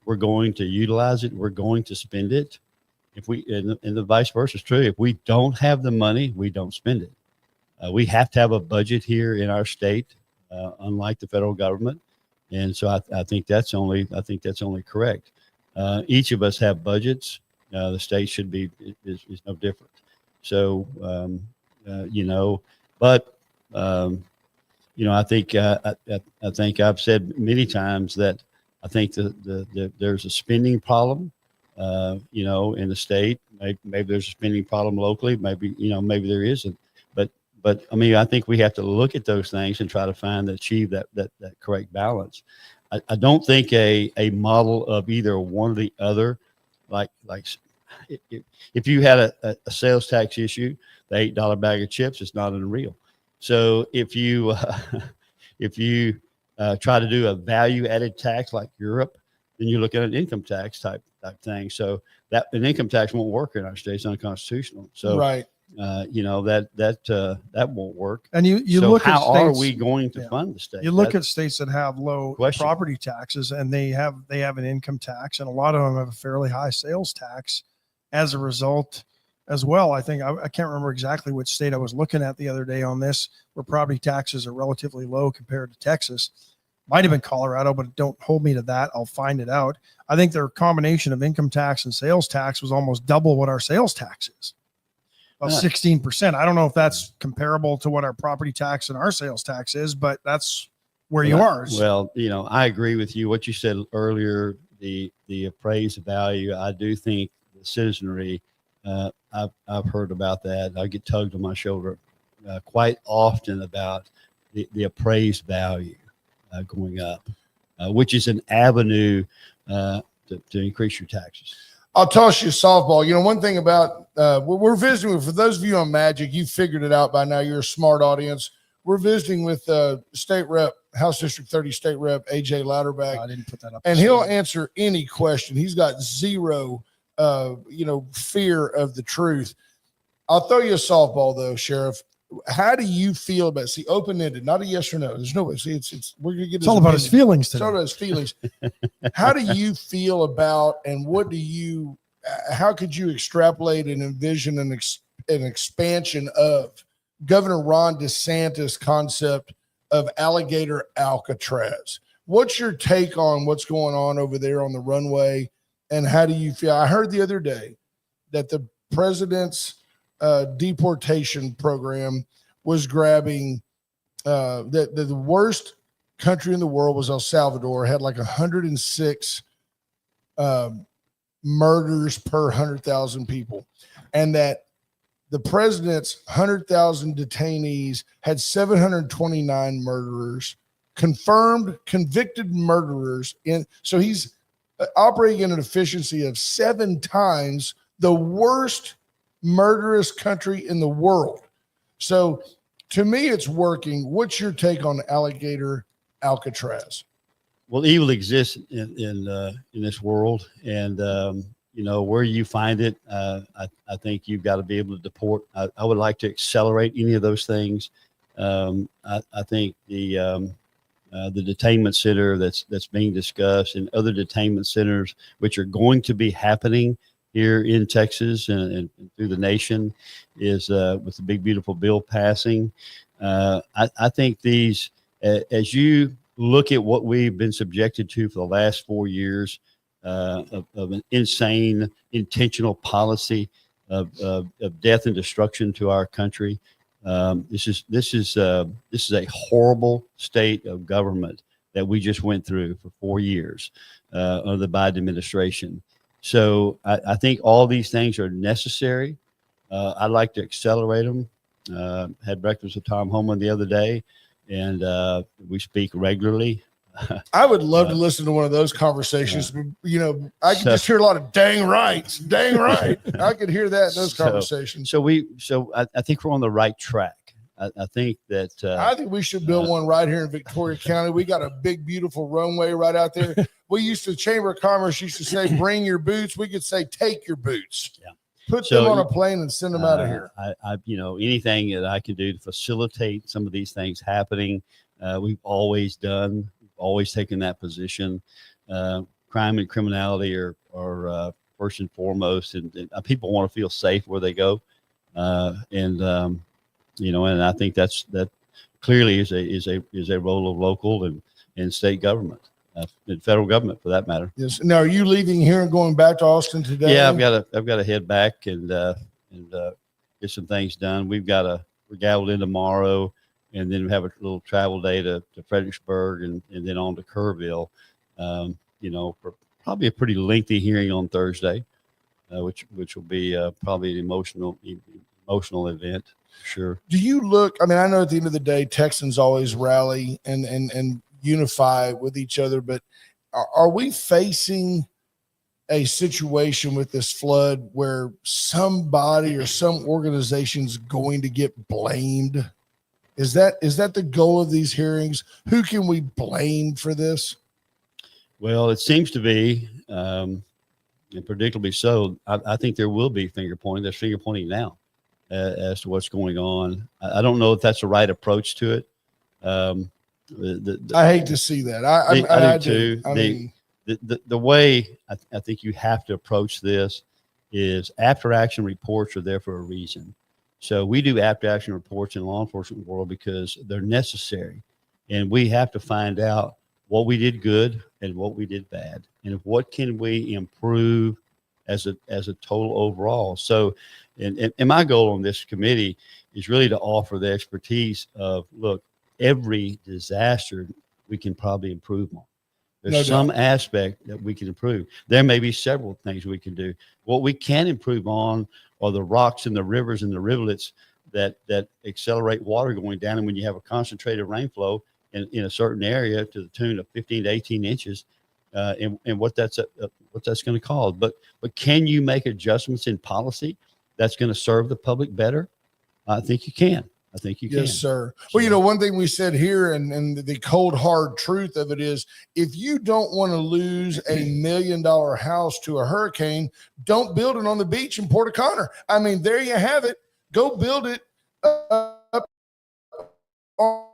we're going to utilize it, we're going to spend it. If we and the vice versa is true. If we don't have the money, we don't spend it. We have to have a budget here in our state, unlike the federal government, and so I think that's only correct. Each of us have budgets. The state should be is no different. So I think I've said many times that I think there's a spending problem, in the state. Maybe there's a spending problem locally. Maybe there isn't. But I mean, I think we have to look at those things and try to achieve that correct balance. I don't think a model of either one or the other, like if you had a sales tax issue, the $8 bag of chips is not unreal. So if you try to do a value added tax like Europe, then you look at an income tax type thing. So that an income tax won't work in our state; it's unconstitutional. So right. That won't work. And you so look how at states, are we going to fund the state? You look at states that have low property taxes, and they have an income tax, and a lot of them have a fairly high sales tax as a result. as well. I think I can't remember exactly which state I was looking at the other day on this, where property taxes are relatively low compared to Texas. Might have been Colorado, but don't hold me to that. I'll find it out. I think their combination of income tax and sales tax was almost double what our sales tax is. About 16%. I don't know if that's comparable to what our property tax and our sales tax is, but that's where you are. Well, I agree with you. What you said earlier, the appraised value, I do think the citizenry, I've heard about that. I get tugged on my shoulder quite often about the appraised value going up, which is an avenue to increase your taxes. I'll toss you a softball. One thing about we're visiting with, for those of you on Magic, you figured it out by now. You're a smart audience. We're visiting with State Rep, House District 30 State Rep AJ Louderback. I didn't put that up. And he'll answer any question. He's got zero, fear of the truth. I'll throw you a softball though, Sheriff. How do you feel about open-ended, not a yes or no? There's no way. It's we're gonna get. It's all about his feelings today. It's all about his feelings. How do you feel about, and what do you? How could you extrapolate and envision an expansion of Governor Ron DeSantis' concept of alligator Alcatraz? What's your take on what's going on over there on the runway, and how do you feel? I heard the other day that the president's deportation program was grabbing that the worst country in the world was El Salvador, had like 106 murders per 100,000 people, and that the president's 100,000 detainees had 729 murderers, confirmed convicted murderers. So he's operating in an efficiency of 7 times the worst murderous country in the world. So to me, it's working. What's your take on alligator Alcatraz? Well, evil exists in this world, and where you find it, I think you've got to be able to deport. I would like to accelerate any of those things. I think the detainment center that's being discussed, and other detainment centers which are going to be happening here in Texas and through the nation, is with the big beautiful bill passing. I think these, as you look at what we've been subjected to for the last 4 years of an insane, intentional policy of death and destruction to our country, this is a horrible state of government that we just went through for 4 years under the Biden administration. So I think all these things are necessary. I'd like to accelerate them. Had breakfast with Tom Homan the other day, and we speak regularly. I would love to listen to one of those conversations. I could just hear a lot of dang right. I could hear that in those conversations. So I think we're on the right track. I think that I think we should build one right here in Victoria County. We got a big, beautiful runway right out there. We used to, Chamber of Commerce used to say, bring your boots. We could say, take your boots. Yeah. Put them on a plane and send them out of here. Anything that I can do to facilitate some of these things happening, we've always done. We've always taken that position. Crime and criminality are first and foremost, and people want to feel safe where they go. And I think that clearly is a role of local and state government, and federal government for that matter. Yes. Now, are you leaving here and going back to Austin today? Yeah, I've got to head back and get some things done. We're gaveled in tomorrow, and then we have a little travel day to Fredericksburg and then on to Kerrville. For probably a pretty lengthy hearing on Thursday, which will be probably an emotional event. Sure. Do you look? I mean, I know at the end of the day, Texans always rally and unify with each other, but are we facing a situation with this flood where somebody or some organization's going to get blamed? Is that the goal of these hearings? Who can we blame for this? Well, it seems to be, and predictably so. I think there will be finger pointing. There's finger pointing now. As to what's going on. I don't know if that's the right approach to it. I hate to see that. I do too. The way I think you have to approach this is after action reports are there for a reason. So we do after action reports in the law enforcement world because they're necessary. And we have to find out what we did good and what we did bad. And what can we improve as a total overall. So, and my goal on this committee is really to offer the expertise of, look, every disaster we can probably improve on. There's some aspect that we can improve. There may be several things we can do. What we can improve on are the rocks and the rivers and the rivulets that accelerate water going down. And when you have a concentrated rainflow in a certain area to the tune of 15 to 18 inches, and what that's going to cause. But can you make adjustments in policy that's going to serve the public better? I think you can. I think you can. Yes, sir. Well, one thing we said here, and the cold, hard truth of it is, if you don't want to lose $1 million house to a hurricane, don't build it on the beach in Port O'Connor. I mean, there you have it. Go build it up on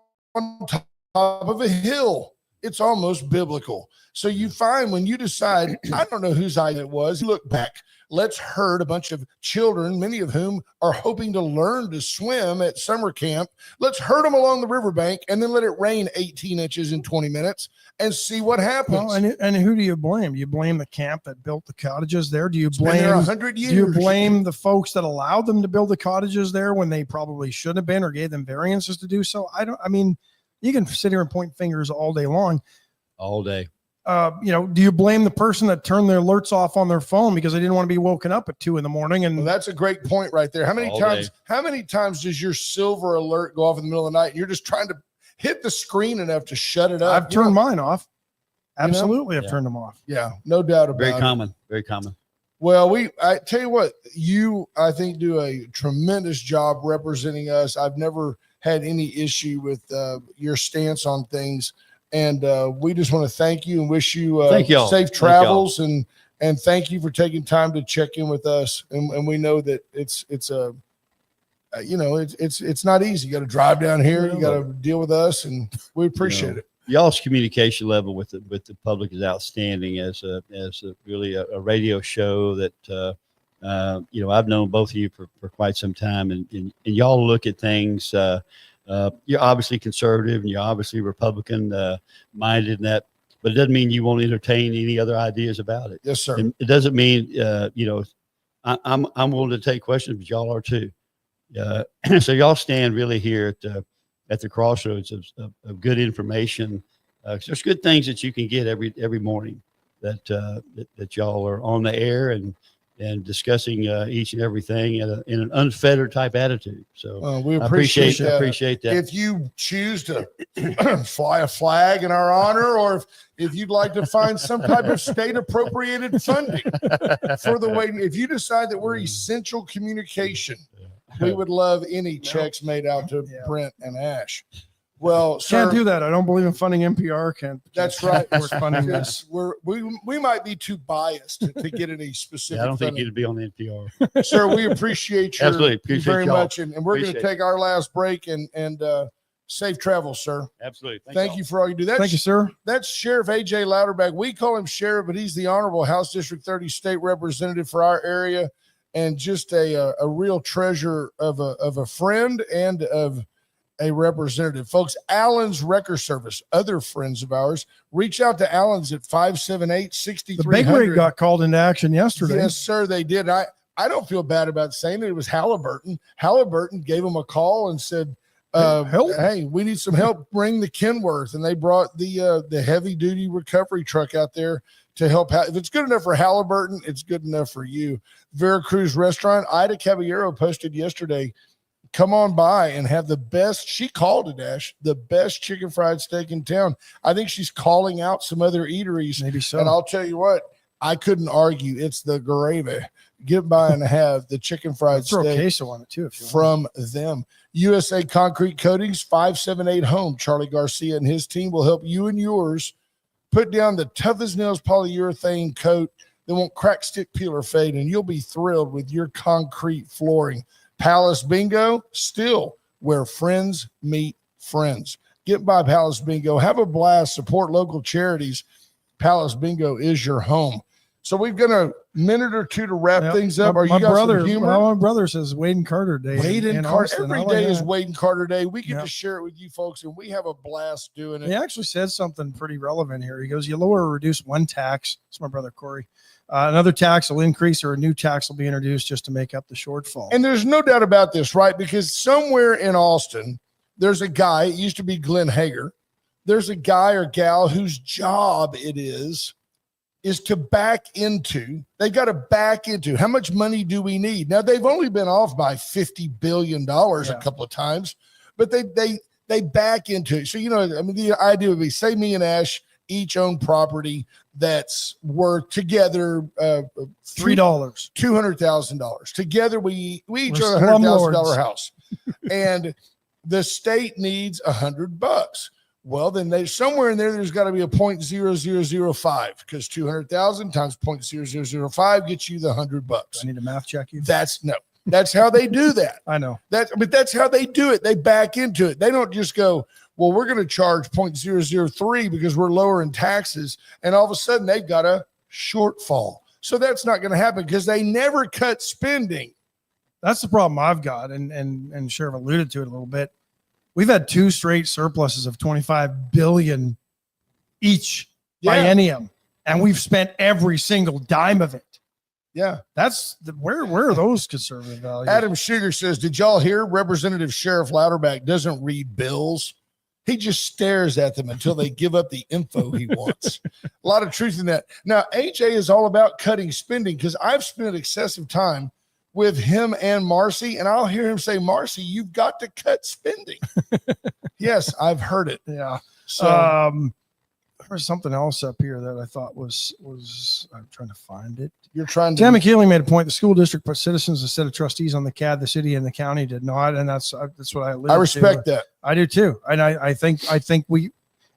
top of a hill. It's almost biblical. So you find when you decide, I don't know whose idea it was, look back, let's herd a bunch of children, many of whom are hoping to learn to swim at summer camp. Let's herd them along the riverbank and then let it rain 18 inches in 20 minutes and see what happens. Well, and who do you blame? Do you blame the camp that built the cottages there? Do you blame 100 years? Do you blame the folks that allowed them to build the cottages there when they probably shouldn't have been, or gave them variances to do so? You can sit here and point fingers all day long. All day. Do you blame the person that turned their alerts off on their phone because they didn't want to be woken up at 2 a.m? And well, that's a great point right there. How many times does your silver alert go off in the middle of the night and you're just trying to hit the screen enough to shut it up? I've turned mine off. Absolutely. I've turned them off. Yeah, no doubt about it. Very common. Well, I tell you what, I think do a tremendous job representing us. I've never had any issue with your stance on things. And we just want to thank you and wish you safe travels, and thank you for taking time to check in with us. And we know that it's not easy. You got to drive down here. You got to deal with us, and we appreciate it. Y'all's communication level with the public is outstanding as really a radio show that I've known both of you for quite some time, and y'all look at things. You're obviously conservative and you're obviously Republican minded in that, but it doesn't mean you won't entertain any other ideas about it. Yes, sir. And it doesn't mean, I'm willing to take questions, but y'all are too. So y'all stand really here at the crossroads of good information. There's good things that you can get every morning that y'all are on the air and discussing each and everything in an unfettered type attitude. So we appreciate that. Appreciate that. If you choose to fly a flag in our honor, or if you'd like to find some type of state appropriated funding for the way, if you decide that we're essential communication, we would love any checks made out to Brent and Ash. Well, can't do that. I don't believe in funding NPR. Can't. That's right. We're funding this. We might be too biased to get any specific. I don't think you'd be on the NPR. Sir, we appreciate you very much, and we're going to take our last break and safe travels, sir. Absolutely. Thank you for all you do. Thank you, sir. That's Sheriff AJ Louderback. We call him Sheriff, but he's the Honorable House District 30 State Representative for our area, and just a real treasure of a friend and of a representative. Folks, Allen's Wrecker Service, other friends of ours, reach out to Allen's at 578-6300. The big rig got called into action yesterday. Yes, sir, they did. I don't feel bad about saying it. It was Halliburton. Halliburton gave them a call and said, hey, we need some help. Bring the Kenworth. And they brought the heavy duty recovery truck out there to help. If it's good enough for Halliburton, it's good enough for you. Veracruz Restaurant, Ida Caballero posted yesterday, come on by and have the best, she called it, Ash, the best chicken fried steak in town. I think she's calling out some other eateries. Maybe so. And I'll tell you what, I couldn't argue. It's the gravy. Get by and have the chicken fried steak. Throw a queso on it too, if you from them. USA Concrete Coatings, 578 Home. Charlie Garcia and his team will help you and yours put down the tough as nails polyurethane coat that won't crack, stick, peel, or fade, and you'll be thrilled with your concrete flooring. Palace Bingo, still where friends meet friends. Get by Palace Bingo. Have a blast. Support local charities. Palace Bingo is your home. So we've got a minute or two to wrap things up. Are you got some humor? My brother says Wade and Carter Day. Wade and Carter. Every day is that. Wade and Carter Day. We get to share it with you folks, and we have a blast doing it. He actually said something pretty relevant here. He goes, you lower or reduce one tax. It's my brother Corey. Another tax will increase or a new tax will be introduced just to make up the shortfall. And there's no doubt about this, right? Because somewhere in Austin, there's a guy, it used to be Glenn Hager. There's a guy or gal whose job it is to back into, they've got to back into how much money do we need? Now, they've only been off by $50 billion a couple of times, but they back into it. So, you know, I mean, the idea would be, say me and Ash each own property that's worth together $3, $200,000. Together, we each own a $100,000 house, and the state needs $100. Well, then they somewhere in there's got to be a 0.0005 because 200,000 times 0.0005 gets you the $100. I need to math check you. That's how they do that. I know but that's how they do it. They back into it. They don't just go, well, we're going to charge 0.003 because we're lowering taxes, and all of a sudden they've got a shortfall. So that's not going to happen because they never cut spending. That's the problem I've got, and Sheriff alluded to it a little bit. We've had 2 straight surpluses of $25 billion each biennium, and we've spent every single dime of it. Yeah, that's where are those conservative values? Adam Sugar says, "Did y'all hear Representative Sheriff Louderback doesn't read bills? He just stares at them until they give up the info he wants." A lot of truth in that. Now, AJ is all about cutting spending because I've spent excessive time with him and Marcy, and I'll hear him say, "Marcy, you've got to cut spending." Yes, I've heard it. Yeah. So there was something else up here that I thought was I'm trying to find it. You're trying to. Sam McKeely made a point. The school district put citizens instead of trustees on the CAD. The city and the county did not, and that's what I respect that. I do too, and I think we,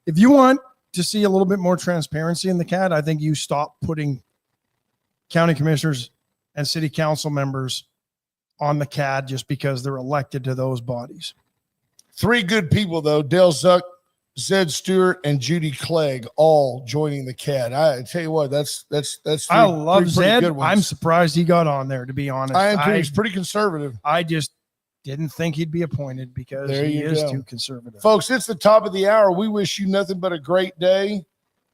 if you want to see a little bit more transparency in the CAD, I think you stop putting county commissioners and city council members on the CAD just because they're elected to those bodies. 3 good people though: Dale Zuck, Zed Stewart, and Judy Clegg, all joining the CAD. I tell you what, that's I love 3 Zed. good ones. I'm surprised he got on there, to be honest. I am too. He's pretty conservative. I just didn't think he'd be appointed because he is too conservative. Folks, it's the top of the hour. We wish you nothing but a great day.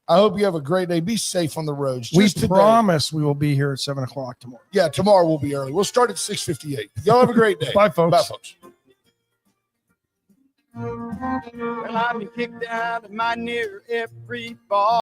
I hope you have a great day. Be safe on the roads. We promise we will be here at 7:00 tomorrow. Yeah, tomorrow we'll be early. We'll start at 6:58. Y'all have a great day. Bye, folks. Bye, folks. Well, I've been kicked out of my near every ball.